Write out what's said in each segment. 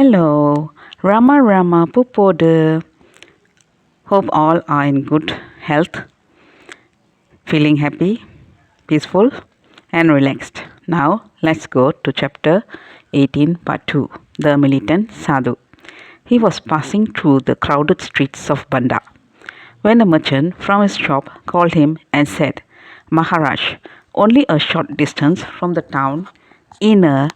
Hello, Rama Rama Pupodu. Hope all are in good health, feeling happy, peaceful, and relaxed. Now, let's go to chapter 18, part 2 The Militant Sadhu. He was passing through the crowded streets of Banda when a merchant from his shop called him and said, Maharaj, only a short distance from the town, in a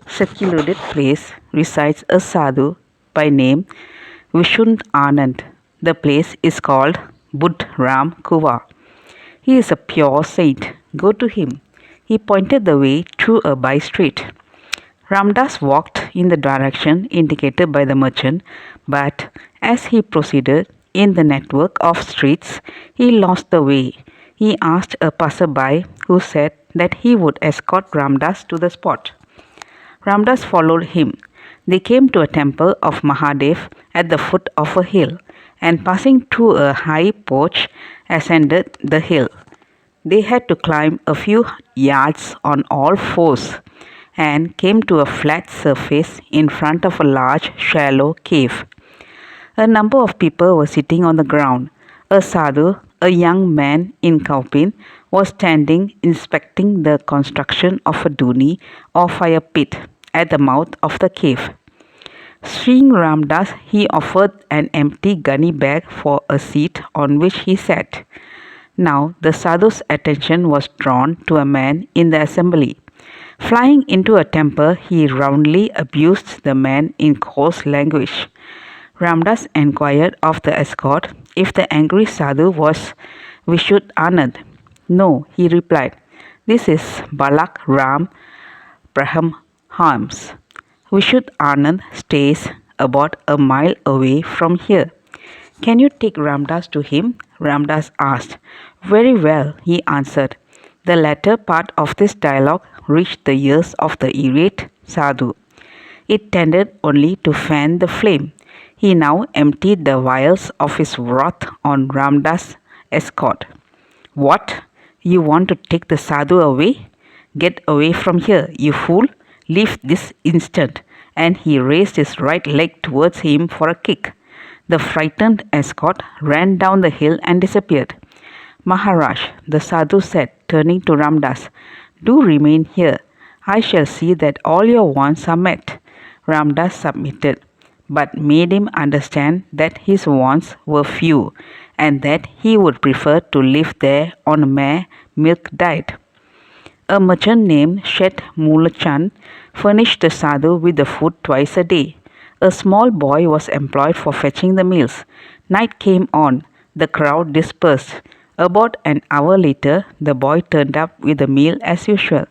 secluded place, resides a sadhu by name Vishun Anand. The place is called Buddh Ram Kuva. He is a pure saint. Go to him. He pointed the way through a by street. Ramdas walked in the direction indicated by the merchant, but as he proceeded in the network of streets, he lost the way. He asked a passerby who said that he would escort Ramdas to the spot. Ramdas followed him. They came to a temple of Mahadev at the foot of a hill, and passing through a high porch, ascended the hill. They had to climb a few yards on all fours and came to a flat surface in front of a large, shallow cave. A number of people were sitting on the ground. A sadhu, a young man in kaupin, was standing inspecting the construction of a duni or fire pit at the mouth of the cave. Seeing Ramdas, he offered an empty gunny bag for a seat on which he sat. Now the sadhu's attention was drawn to a man in the assembly. Flying into a temper, he roundly abused the man in coarse language. Ramdas inquired of the escort if the angry sadhu was Vishud Anand. No, he replied. This is Balak Ram Brahmhams. Vishud Anand stays about a mile away from here. Can you take Ramdas to him? Ramdas asked. Very well, he answered. The latter part of this dialogue reached the ears of the irate sadhu. It tended only to fan the flame. He now emptied the vials of his wrath on Ramdas' escort. What? You want to take the sadhu away? Get away from here, you fool! Leave this instant! And he raised his right leg towards him for a kick. The frightened escort ran down the hill and disappeared. Maharaj, the sadhu said, turning to Ramdas, do remain here. I shall see that all your wants are met. Ramdas submitted, but made him understand that his wants were few and that he would prefer to live there on a mere milk diet. A merchant named Shet Mulachan furnished the sadhu with the food twice a day. A small boy was employed for fetching the meals. Night came on. The crowd dispersed. About an hour later, the boy turned up with the meal as usual.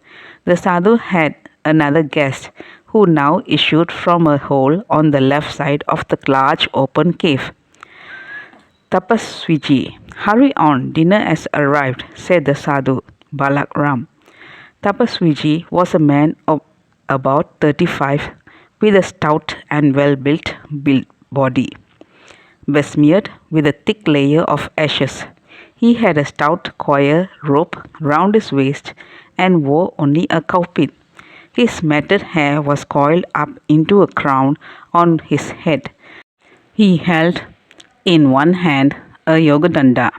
The sadhu had another guest, who now issued from a hole on the left side of the large open cave. Tapaswiji, hurry on, dinner has arrived, said the sadhu, Balak Ram. Tapaswiji was a man of about 35, with a stout and well-built body, besmeared with a thick layer of ashes. He had a stout coir rope round his waist and wore only a kaupin. His matted hair was coiled up into a crown on his head. He held in one hand a yogadanda,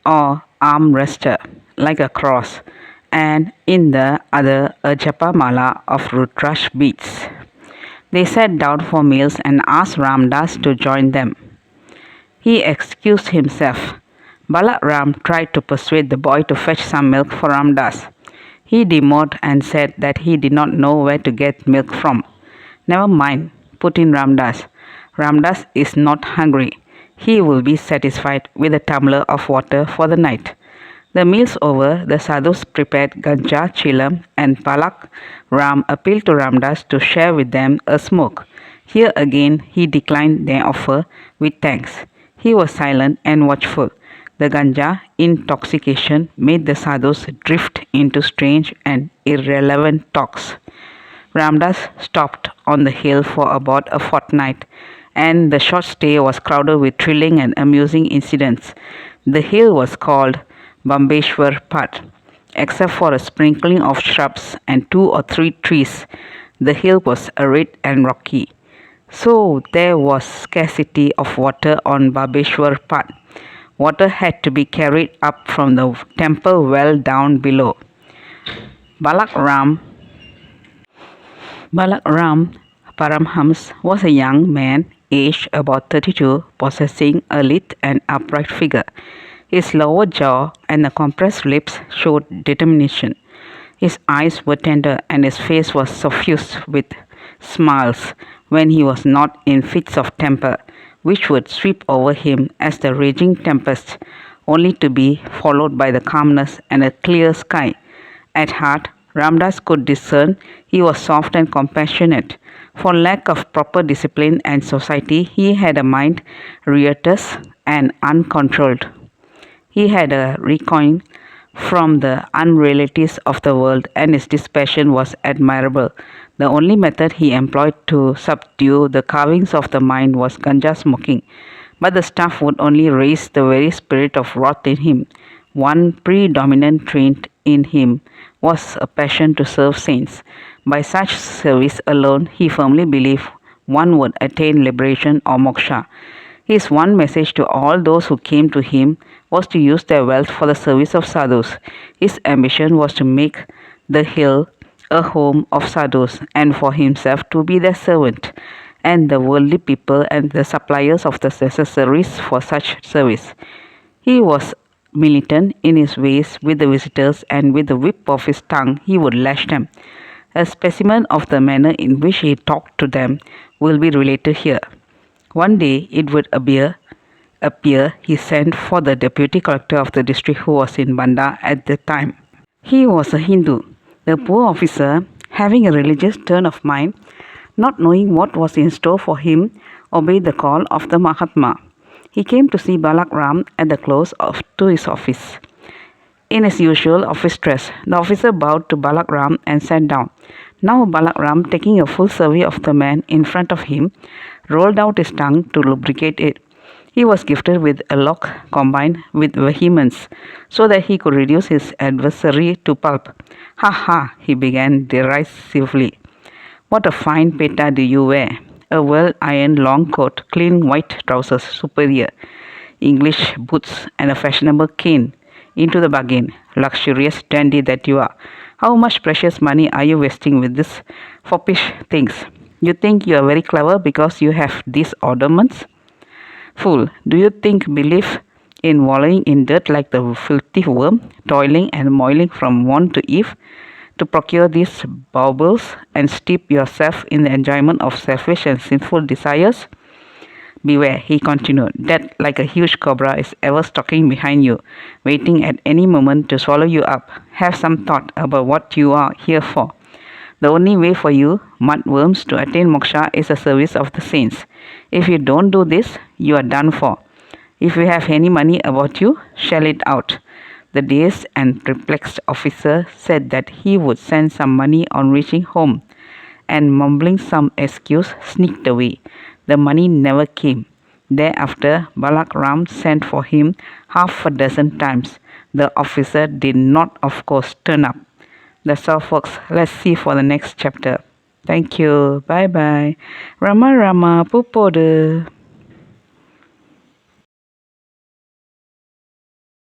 or arm rester, like a cross, and in the other a japamala of Rudrash beads. They sat down for meals and asked Ramdas to join them. He excused himself. Balaram tried to persuade the boy to fetch some milk for Ramdas. He demurred and said that he did not know where to get milk from. Never mind, put in Ramdas. Ramdas is not hungry. He will be satisfied with a tumbler of water for the night. The meals over, the sadhus prepared ganja, chilam, and Balak Ram appealed to Ramdas to share with them a smoke. Here again he declined their offer with thanks. He was silent and watchful. The ganja intoxication made the sadhus drift into strange and irrelevant talks. Ramdas stopped on the hill for about a fortnight, and the short stay was crowded with thrilling and amusing incidents. The hill was called Bambeshwar Pat. Except for a sprinkling of shrubs and 2 or 3 trees, the hill was arid and rocky. So there was scarcity of water on Babeshwar Path. Water had to be carried up from the temple well down below. Balakram Paramhams was a young man, aged about 32, possessing a lithe and upright figure. His lower jaw and the compressed lips showed determination. His eyes were tender and his face was suffused with smiles when he was not in fits of temper, which would sweep over him as the raging tempest, only to be followed by the calmness and a clear sky. At heart, Ramdas could discern he was soft and compassionate. For lack of proper discipline and society, he had a mind riotous and uncontrolled. He had a recoil from the unrealities of the world, and his dispassion was admirable. The only method he employed to subdue the carvings of the mind was ganja smoking, but the stuff would only raise the very spirit of wrath in him. One predominant trait in him was a passion to serve saints. By such service alone, he firmly believed one would attain liberation or moksha. His one message to all those who came to him was to use their wealth for the service of sadhus. His ambition was to make the hill a home of sadhus and for himself to be their servant, and the worldly people and the suppliers of the necessaries for such service. He was militant in his ways with the visitors, and with the whip of his tongue he would lash them. A specimen of the manner in which he talked to them will be related here. One day it would appear he sent for the deputy collector of the district who was in Banda at the time. He was a Hindu. The poor officer, having a religious turn of mind, not knowing what was in store for him, obeyed the call of the Mahatma. He came to see Balakram at the close to his office. In his usual office dress, the officer bowed to Balakram and sat down. Now Balakram, taking a full survey of the man in front of him, rolled out his tongue to lubricate it. He was gifted with a lock combined with vehemence, so that he could reduce his adversary to pulp. "Ha ha," he began derisively. "What a fine peta do you wear! A well-ironed long coat, clean white trousers superior, English boots, and a fashionable cane into the bargain. Luxurious dandy that you are! How much precious money are you wasting with these foppish things? You think you are very clever because you have these ornaments? Fool, do you believe in wallowing in dirt like the filthy worm, toiling and moiling from morn to eve to procure these baubles and steep yourself in the enjoyment of selfish and sinful desires? Beware," he continued, "that like a huge cobra is ever stalking behind you, waiting at any moment to swallow you up. Have some thought about what you are here for. The only way for you, mudworms, to attain moksha is the service of the saints. If you don't do this, you are done for. If you have any money about you, shell it out." The dazed and perplexed officer said that he would send some money on reaching home, and mumbling some excuse, sneaked away. The money never came. Thereafter, Balakram sent for him half a dozen times. The officer did not, of course, turn up. That's all, folks. Let's see for the next chapter. Thank you. Bye bye. Rama Rama Pupodu.